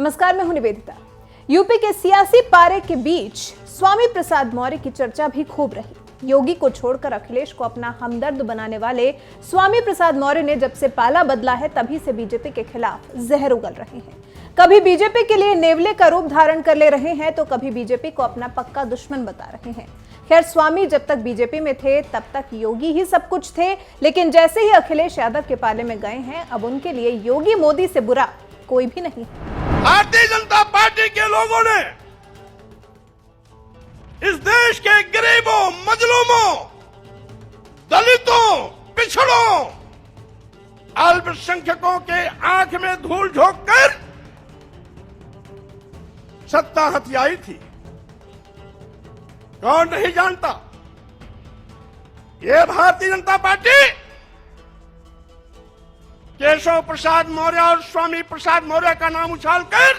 नमस्कार, मैं हूं निवेदिता। यूपी के सियासी पारे के बीच स्वामी प्रसाद मौर्य की चर्चा भी खूब रही। योगी को छोड़कर अखिलेश को अपना हमदर्द बनाने वाले स्वामी प्रसाद मौर्य ने जब से पाला बदला है तभी से बीजेपी के खिलाफ जहर उगल रहे हैं। कभी बीजेपी के लिए नेवले का रूप धारण कर ले रहे हैं तो कभी बीजेपी को अपना पक्का दुश्मन बता रहे हैं। खैर, स्वामी जब तक बीजेपी में थे तब तक योगी ही सब कुछ थे, लेकिन जैसे ही अखिलेश यादव के पाले में गए हैं अब उनके लिए योगी मोदी से बुरा कोई भी नहीं है। भारतीय जनता पार्टी के लोगों ने इस देश के गरीबों, मजलूमों, दलितों, पिछड़ों, अल्पसंख्यकों के आंख में धूल झोंककर सत्ता हथियाई थी। कौन नहीं जानता? ये भारतीय जनता पार्टी केशव प्रसाद मौर्य और स्वामी प्रसाद मौर्य का नाम उछालकर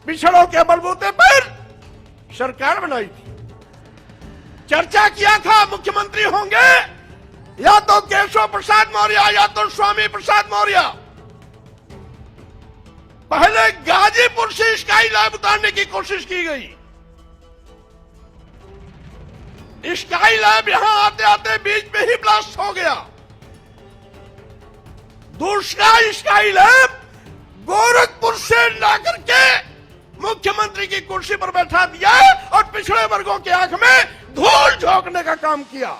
पिछड़ों के बलबूते पर सरकार बनाई थी। चर्चा किया था मुख्यमंत्री होंगे या तो केशव प्रसाद मौर्य या तो स्वामी प्रसाद मौर्य। पहले गाजीपुर से स्काई लैब उतारने की कोशिश की गई। स्काई लैब यहां आते आते बीच में ही ब्लास्ट हो गया। दूसरा स्काई लैब गोरखपुर से लाकर के मुख्यमंत्री की कुर्सी पर बैठा दिया और पिछड़े वर्गों की आंख में धूल झोंकने का काम किया।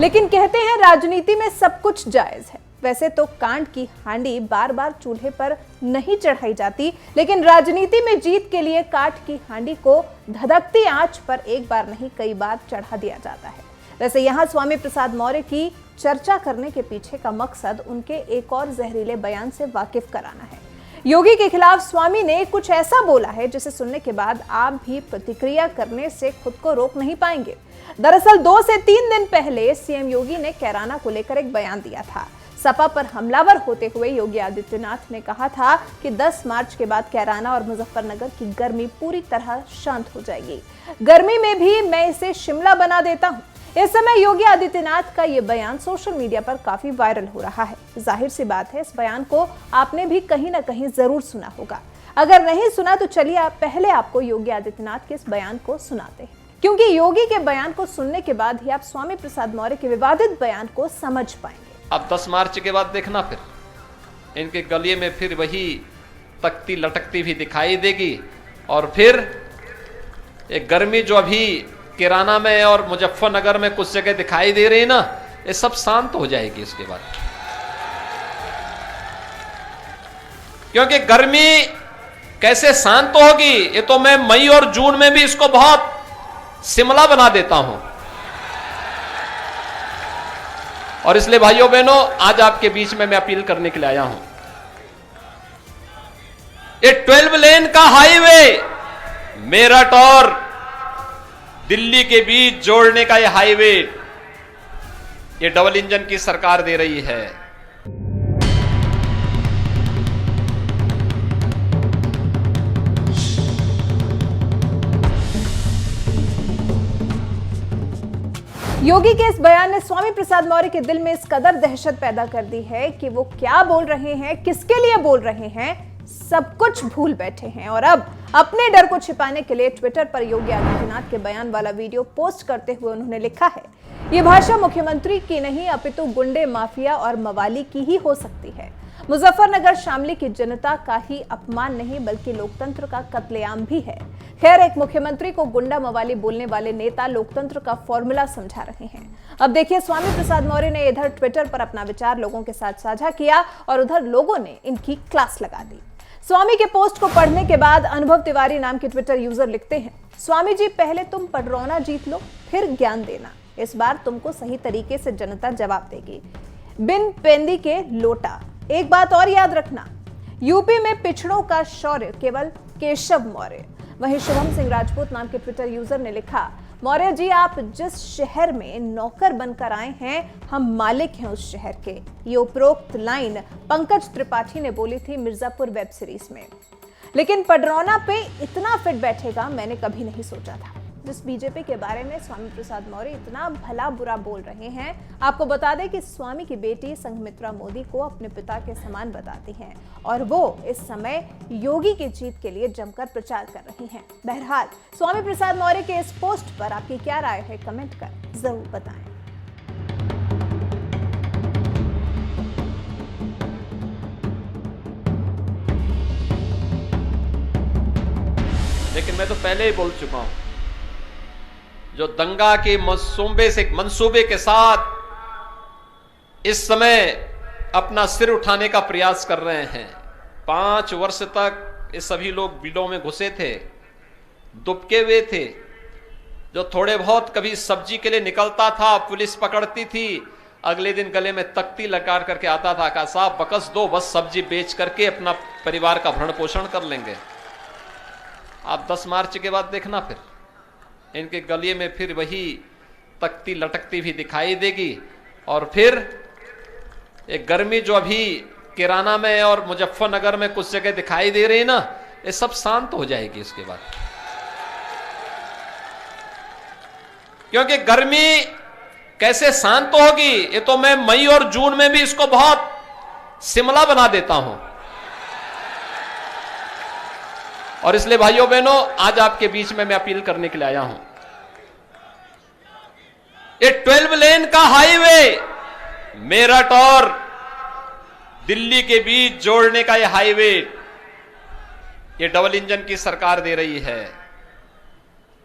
लेकिन कहते हैं राजनीति में सब कुछ जायज है। वैसे तो कांड की हांडी बार बार चूल्हे पर नहीं चढ़ाई जाती, लेकिन राजनीति में जीत के लिए काठ की हांडी को धधकती आंच पर एक बार नहीं कई बार चढ़ा दिया जाता है। वैसे यहाँ स्वामी प्रसाद मौर्य की चर्चा करने के पीछे का मकसद उनके एक और जहरीले बयान से वाकिफ कराना है। योगी के खिलाफ स्वामी ने कुछ ऐसा बोला है जिसे सुनने के बाद आप भी प्रतिक्रिया करने से खुद को रोक नहीं पाएंगे। दरअसल 2 से 3 दिन पहले सीएम योगी ने कैराना को लेकर एक बयान दिया था। सपा पर हमलावर होते हुए योगी आदित्यनाथ ने कहा था कि 10 मार्च के बाद कैराना और मुजफ्फरनगर की गर्मी पूरी तरह शांत हो जाएगी। गर्मी में भी मैं इसे शिमला बना देता हूं। इस समय योगी आदित्यनाथ का ये बयान सोशल मीडिया पर काफी वायरल हो रहा है। जाहिर सी बात है, इस बयान को आपने भी कहीं ना कहीं जरूर सुना होगा। अगर नहीं सुना तो चलिए आप पहले आपको योगी आदित्यनाथ के इस बयान को सुनाते हैं, क्योंकि योगी के बयान को सुनने के बाद ही आप स्वामी प्रसाद मौर्य के विवादित बयान को समझ पाएंगे। अब 10 मार्च के बाद देखना, फिर इनके गले में फिर वही तख्ती लटकती भी दिखाई देगी और फिर एक गर्मी जो अभी किराना में और मुजफ्फरनगर में कुछ जगह दिखाई दे रही है ना, ये सब शांत हो जाएगी इसके बाद। क्योंकि गर्मी कैसे शांत होगी, ये तो मैं मई और जून में भी इसको बहुत शिमला बना देता हूं। और इसलिए भाइयों बहनों, आज आपके बीच में मैं अपील करने के लिए आया हूं। ये 12 लेन का हाईवे मेरठ और दिल्ली के बीच जोड़ने का ये हाईवे, ये डबल इंजन की सरकार दे रही है। योगी के इस बयान ने स्वामी प्रसाद मौर्य के दिल में इस कदर दहशत पैदा कर दी है कि वो क्या बोल रहे हैं, किसके लिए बोल रहे हैं, सब कुछ भूल बैठे हैं। और अब अपने डर को छिपाने के लिए ट्विटर पर योगी आदित्यनाथ के बयान वाला वीडियो पोस्ट करते हुए उन्होंने लिखा है, ये भाषा मुख्यमंत्री की नहीं अपितु गुंडे, माफिया और मवाली की ही हो सकती है। मुजफ्फरनगर शामली की जनता का ही अपमान नहीं बल्कि लोकतंत्र का कत्लेआम भी है। खैर, एक मुख्यमंत्री को गुंडा मवाली बोलने वाले नेता लोकतंत्र का फॉर्मूला समझा रहे हैं। अब देखिए, स्वामी प्रसाद मौर्य ने इधर ट्विटर पर अपना विचार लोगों के साथ साझा किया और उधर लोगों ने इनकी क्लास लगा दी। स्वामी के पोस्ट को पढ़ने के बाद अनुभव तिवारी नाम के ट्विटर यूजर लिखते हैं, स्वामी जी पहले तुम पडरौना जीत लो फिर ज्ञान देना। इस बार तुमको सही तरीके से जनता जवाब देगी। बिन पेंदी के लोटा। एक बात और याद रखना, यूपी में पिछड़ों का शौर्य केवल केशव मौर्य। वहीं शुभम सिंह राजपूत नाम के ट्विटर यूजर ने लिखा, मौर्य जी आप जिस शहर में नौकर बनकर आए हैं, हम मालिक हैं उस शहर के। ये उपरोक्त लाइन पंकज त्रिपाठी ने बोली थी मिर्जापुर वेब सीरीज में। लेकिन पडरौना पे इतना फिट बैठेगा मैंने कभी नहीं सोचा था। जिस बीजेपी के बारे में स्वामी प्रसाद मौर्य इतना भला बुरा बोल रहे हैं। आपको बता दें कि स्वामी की बेटी संघमित्रा मोदी को अपने पिता के समान बताती हैं और वो इस समय योगी की जीत के लिए जमकर प्रचार कर रही हैं। बहरहाल स्वामी प्रसाद मौर्य के इस पोस्ट पर आपकी क्या राय है, कमेंट कर जरूर बताएं। लेकिन मैं तो पहले ही बोल चुका हूं, जो दंगा के मंसूबे के साथ इस समय अपना सिर उठाने का प्रयास कर रहे हैं। 5 वर्ष तक ये सभी लोग बिलों में घुसे थे, दुबके हुए थे। जो थोड़े बहुत कभी सब्जी के लिए निकलता था, पुलिस पकड़ती थी, अगले दिन गले में तख्ती लगा करके आता था, कहा साहब बकस दो, बस सब्जी बेच करके अपना परिवार का भरण पोषण कर लेंगे। आप 10 मार्च के बाद देखना, फिर इनके गले में फिर वही तख्ती लटकती भी दिखाई देगी। और फिर एक गर्मी जो अभी किराना में और मुजफ्फरनगर में कुछ जगह दिखाई दे रही है ना, ये सब शांत हो जाएगी इसके बाद। क्योंकि गर्मी कैसे शांत होगी, ये तो मैं मई और जून में भी इसको बहुत शिमला बना देता हूं। और इसलिए भाइयों बहनों, आज आपके बीच में मैं अपील करने के लिए आया हूं। ये 12 लेन का हाईवे मेरठ और दिल्ली के बीच जोड़ने का ये हाईवे, ये डबल इंजन की सरकार दे रही है।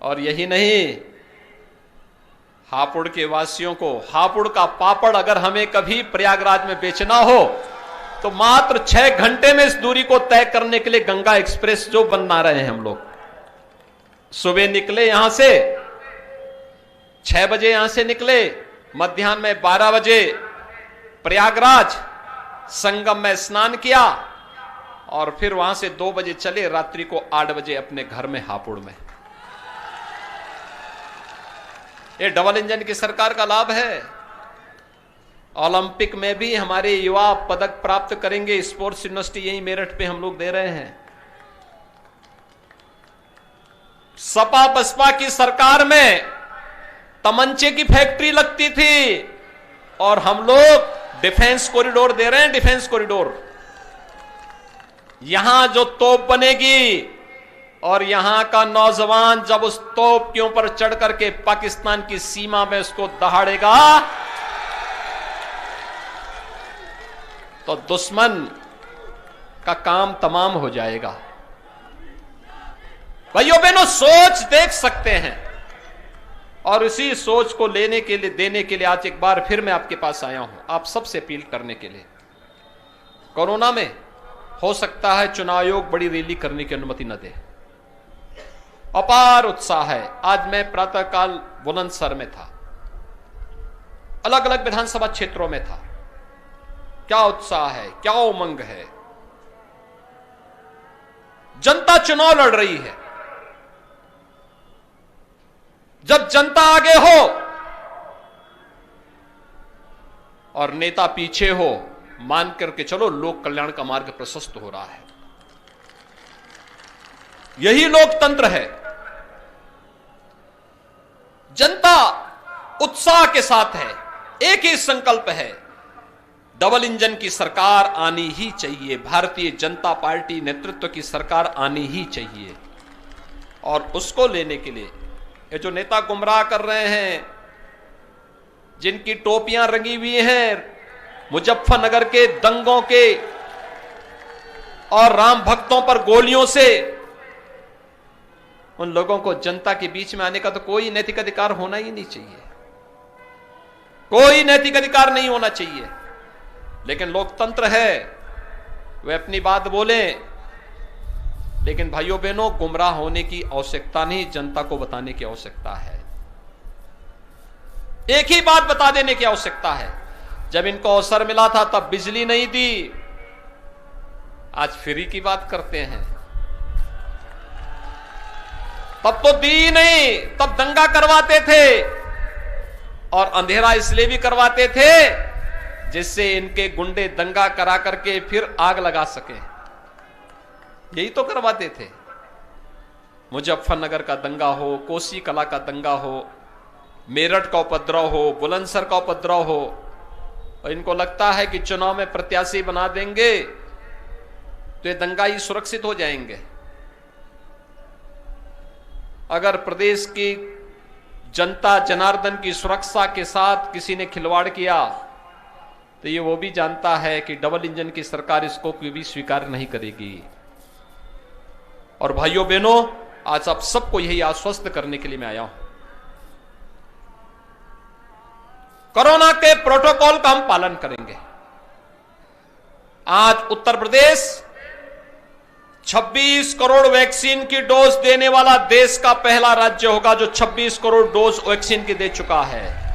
और यही नहीं, हापुड़ के वासियों को हापुड़ का पापड़ अगर हमें कभी प्रयागराज में बेचना हो तो मात्र 6 घंटे में इस दूरी को तय करने के लिए गंगा एक्सप्रेस जो बना रहे हैं हम लोग। सुबह निकले यहां से 6 बजे, यहां से निकले, मध्याह्न में 12 बजे प्रयागराज संगम में स्नान किया और फिर वहां से 2 बजे चले, रात्रि को 8 बजे अपने घर में हापुड़ में। ये डबल इंजन की सरकार का लाभ है। ओलंपिक में भी हमारे युवा पदक प्राप्त करेंगे। स्पोर्ट्स यूनिवर्सिटी यही मेरठ पे हम लोग दे रहे हैं। सपा बसपा की सरकार में तमंचे की फैक्ट्री लगती थी और हम लोग डिफेंस कॉरिडोर दे रहे हैं। डिफेंस कॉरिडोर, यहां जो तोप बनेगी और यहां का नौजवान जब उस तोप के ऊपर चढ़ करके पाकिस्तान की सीमा में उसको दहाड़ेगा तो दुश्मन का काम तमाम हो जाएगा। भाइयों बहनों, सोच देख सकते हैं और इसी सोच को देने के लिए आज एक बार फिर मैं आपके पास आया हूं, आप सबसे अपील करने के लिए। कोरोना में हो सकता है चुनाव आयोग बड़ी रैली करने की अनुमति न दे। अपार उत्साह है। आज मैं प्रातःकाल बुलंदशहर में था, अलग अलग विधानसभा क्षेत्रों में था। क्या उत्साह है, क्या उमंग है। जनता चुनाव लड़ रही है। जब जनता आगे हो और नेता पीछे हो, मान करके चलो लोक कल्याण का मार्ग प्रशस्त हो रहा है। यही लोकतंत्र है। जनता उत्साह के साथ है, एक ही संकल्प है, डबल इंजन की सरकार आनी ही चाहिए। भारतीय जनता पार्टी नेतृत्व की सरकार आनी ही चाहिए। और उसको लेने के लिए ये जो नेता गुमराह कर रहे हैं, जिनकी टोपियां रंगी हुई हैं मुजफ्फरनगर के दंगों के और राम भक्तों पर गोलियों से, उन लोगों को जनता के बीच में आने का तो कोई नैतिक अधिकार होना ही नहीं चाहिए। कोई नैतिक अधिकार नहीं होना चाहिए। लेकिन लोकतंत्र है, वे अपनी बात बोले। लेकिन भाइयों बहनों, गुमराह होने की आवश्यकता नहीं, जनता को बताने की आवश्यकता है। एक ही बात बता देने की आवश्यकता है। जब इनको अवसर मिला था तब बिजली नहीं दी, आज फ्री की बात करते हैं। तब तो दी नहीं, तब दंगा करवाते थे और अंधेरा इसलिए भी करवाते थे जिससे इनके गुंडे दंगा करा करके फिर आग लगा सके। यही तो करवाते थे। मुजफ्फरनगर का दंगा हो, कोसी कला का दंगा हो, मेरठ का उपद्रव हो, बुलंदशहर का उपद्रव हो, और इनको लगता है कि चुनाव में प्रत्याशी बना देंगे तो ये दंगाई सुरक्षित हो जाएंगे। अगर प्रदेश की जनता जनार्दन की सुरक्षा के साथ किसी ने खिलवाड़ किया तो ये वो भी जानता है कि डबल इंजन की सरकार इसको कोई भी स्वीकार नहीं करेगी। और भाइयों बहनों, आज आप सबको यही आश्वस्त करने के लिए मैं आया हूं, कोरोना के प्रोटोकॉल का हम पालन करेंगे। आज उत्तर प्रदेश 26 करोड़ वैक्सीन की डोज देने वाला देश का पहला राज्य होगा जो 26 करोड़ डोज वैक्सीन की दे चुका है।